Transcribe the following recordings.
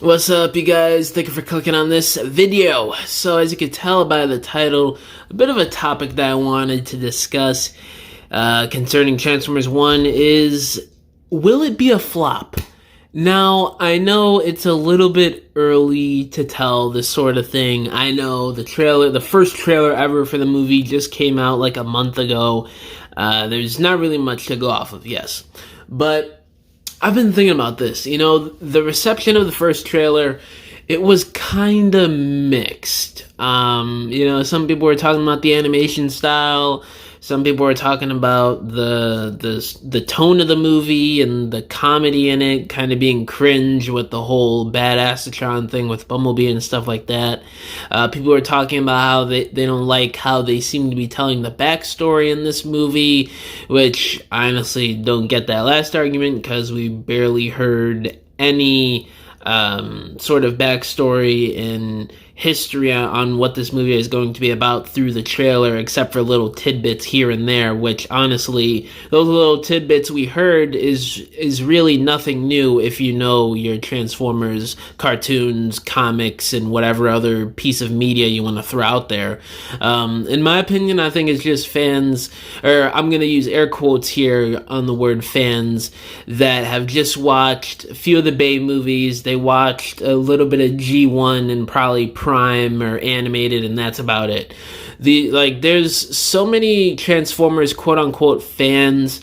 What's up, you guys? Thank you for clicking on this video. So as you can tell by the title, a bit of a topic that I wanted to discuss concerning Transformers 1 is, will it be a flop? Now, I know it's a little bit early to tell this sort of thing. I know the first trailer ever for the movie just came out like a month ago. There's not really much to go off of, yes. But I've been thinking about this. You know, the reception of the first trailer, it was kind of mixed. You know, some people were talking about the animation style. Some people were talking about the tone of the movie and the comedy in it kind of being cringe with the whole badassatron thing with Bumblebee and stuff like that. People were talking about how they don't like how they seem to be telling the backstory in this movie, which I honestly don't get that last argument because we barely heard any sort of backstory and history on what this movie is going to be about through the trailer, except for little tidbits here and there, which honestly, those little tidbits we heard is really nothing new if you know your Transformers cartoons, comics, and whatever other piece of media you want to throw out there. In my opinion, I think it's just fans, or I'm going to use air quotes here on the word fans, that have just watched a few of the Bay movies. They watched a little bit of G1 and probably Prime or animated, and that's about it. There's so many Transformers quote-unquote fans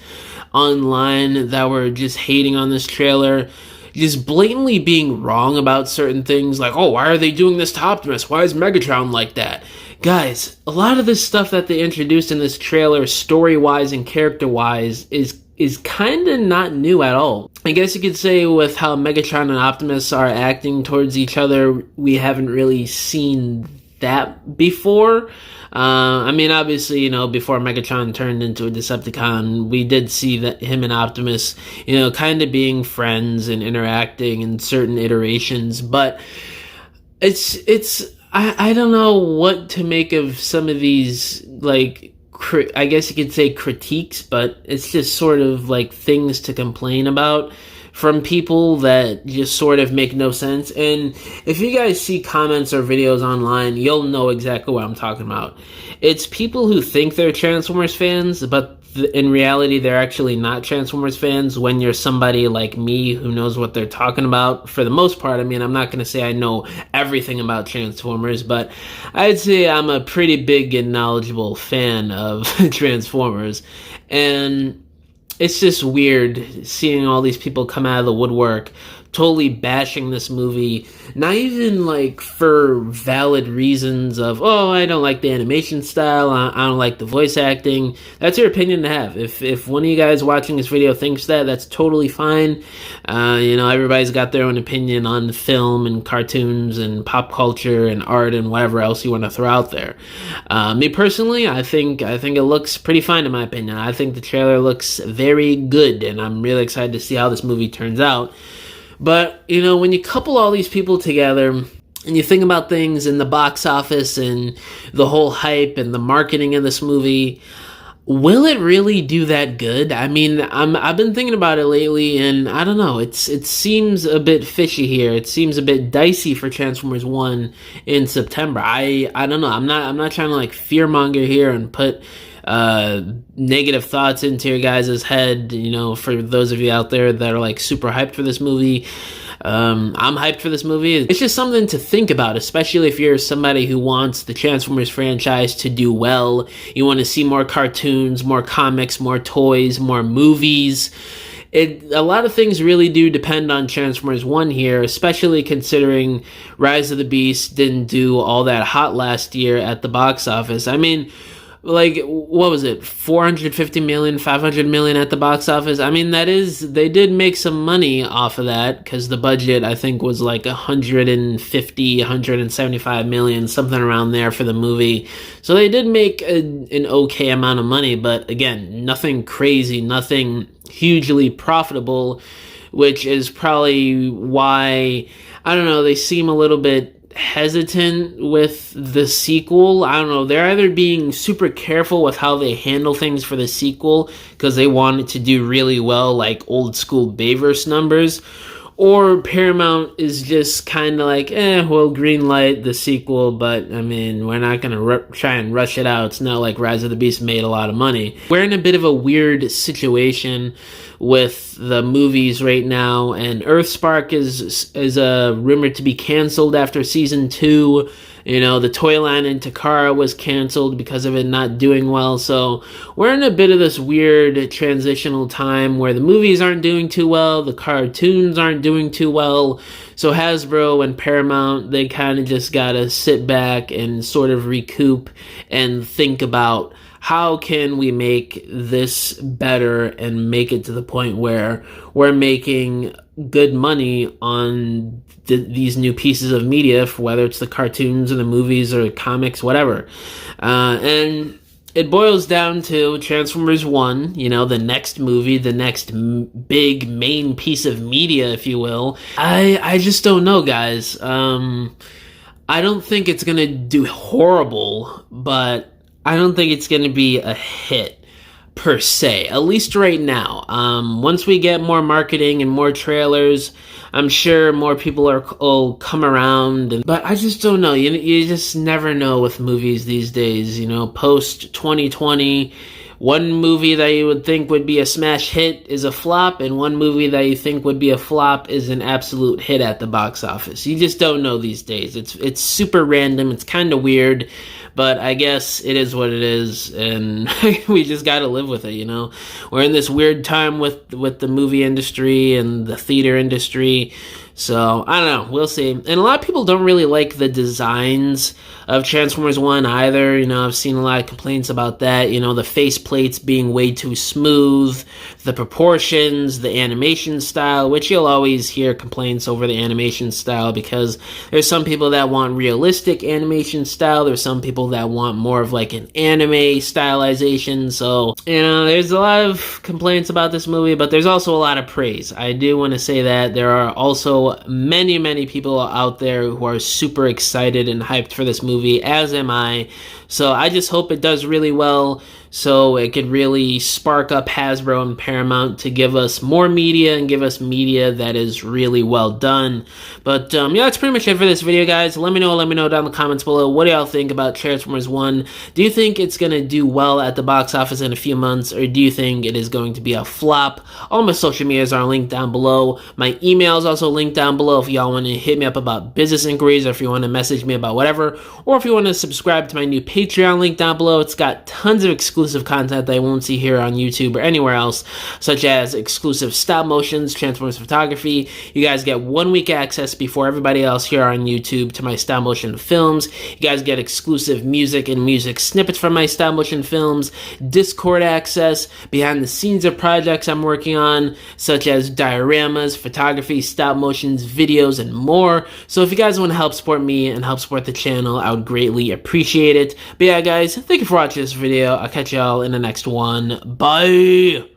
online that were just hating on this trailer, just blatantly being wrong about certain things, like, oh, why are they doing this to Optimus? Why is Megatron like that? Guys, a lot of this stuff that they introduced in this trailer, story-wise and character-wise, is kind of not new at all. I guess you could say with how Megatron and Optimus are acting towards each other, we haven't really seen that before. I mean, obviously, you know, before Megatron turned into a Decepticon, we did see that him and Optimus, you know, kind of being friends and interacting in certain iterations, but I don't know what to make of some of these, like, I guess you could say critiques, but it's just sort of like things to complain about from people that just sort of make no sense. And if you guys see comments or videos online, you'll know exactly what I'm talking about. It's people who think they're Transformers fans, but in reality, they're actually not Transformers fans. When you're somebody like me who knows what they're talking about, for the most part, I mean, I'm not going to say I know everything about Transformers, but I'd say I'm a pretty big and knowledgeable fan of Transformers. And it's just weird seeing all these people come out of the woodwork totally bashing this movie, not even like for valid reasons of, oh, I don't like the animation style, I don't like the voice acting. That's your opinion to have. If one of you guys watching this video thinks that, that's totally fine. You know, everybody's got their own opinion on film and cartoons and pop culture and art and whatever else you want to throw out there. Me personally, I think it looks pretty fine in my opinion. I think the trailer looks very good, and I'm really excited to see how this movie turns out. But, you know, when you couple all these people together and you think about things in the box office and the whole hype and the marketing of this movie, will it really do that good? I mean, I've been thinking about it lately, and I don't know. It seems a bit fishy here. It seems a bit dicey for Transformers 1 in September. I don't know. I'm not trying to like fearmonger here and put negative thoughts into your guys' head, you know, for those of you out there that are like super hyped for this movie. I'm hyped for this movie. It's just something to think about, especially if you're somebody who wants the Transformers franchise to do well. You want to see more cartoons, more comics, more toys, more movies. A lot of things really do depend on Transformers 1 here, especially considering Rise of the Beast didn't do all that hot last year at the box office. I mean, like, what was it, 450 million, 500 million at the box office? I mean, they did make some money off of that, because the budget, I think, was like 150, 175 million, something around there for the movie. So they did make an okay amount of money, but again, nothing crazy, nothing hugely profitable, which is probably why, I don't know, they seem a little bit hesitant with the sequel. I don't know, they're either being super careful with how they handle things for the sequel because they want it to do really well, like old school Bayverse numbers, or Paramount is just kind of like, we'll green light the sequel, but I mean, we're not going to try and rush it out. It's not like Rise of the Beast made a lot of money. We're in a bit of a weird situation with the movies right now, and Earthspark is rumored to be canceled after season 2. You know, the toy line in Takara was canceled because of it not doing well. So we're in a bit of this weird transitional time where the movies aren't doing too well, the cartoons aren't doing too well. So Hasbro and Paramount, they kind of just gotta sit back and sort of recoup and think about, how can we make this better and make it to the point where we're making good money on these new pieces of media, whether it's the cartoons or the movies or comics, whatever. And it boils down to Transformers 1, you know, the next movie, the next big main piece of media, if you will. I just don't know, guys. I don't think it's going to do horrible, but I don't think it's going to be a hit per se, at least right now. Once we get more marketing and more trailers, I'm sure more people will come around. But I just don't know. You just never know with movies these days. You know, post 2020, one movie that you would think would be a smash hit is a flop, and one movie that you think would be a flop is an absolute hit at the box office. You just don't know these days. It's super random. It's kind of weird. But I guess it is what it is, and we just gotta live with it, you know? We're in this weird time with the movie industry and the theater industry, so I don't know, we'll see. And a lot of people don't really like the designs of Transformers 1 either. You know, I've seen a lot of complaints about that. You know, the face plates being way too smooth, the proportions, the animation style, which you'll always hear complaints over the animation style, because there's some people that want realistic animation style, there's some people that want more of like an anime stylization. So, you know, there's a lot of complaints about this movie, but there's also a lot of praise. I do want to say that there are also many people out there who are super excited and hyped for this movie, as am I. So I just hope it does really well, so it could really spark up Hasbro and Paramount to give us more media and give us media that is really well done. But yeah, that's pretty much it for this video, guys. Let me know down in the comments below, what do y'all think about Transformers 1? Do you think it's going to do well at the box office in a few months, or do you think it is going to be a flop? All my social medias are linked down below. My email is also linked down below if y'all want to hit me up about business inquiries, or if you want to message me about whatever, or if you want to subscribe to my new Patreon link down below. It's got tons of exclusive content that I won't see here on YouTube or anywhere else, such as exclusive stop motions, Transformers photography. You guys get 1 week access before everybody else here on YouTube to my stop motion films. You guys get exclusive music and music snippets from my stop motion films, Discord access, behind the scenes of projects I'm working on, such as dioramas, photography, stop motions, videos, and more. So if you guys want to help support me and help support the channel, I would greatly appreciate it. But yeah, guys, thank you for watching this video. I'll catch y'all in the next one. Bye!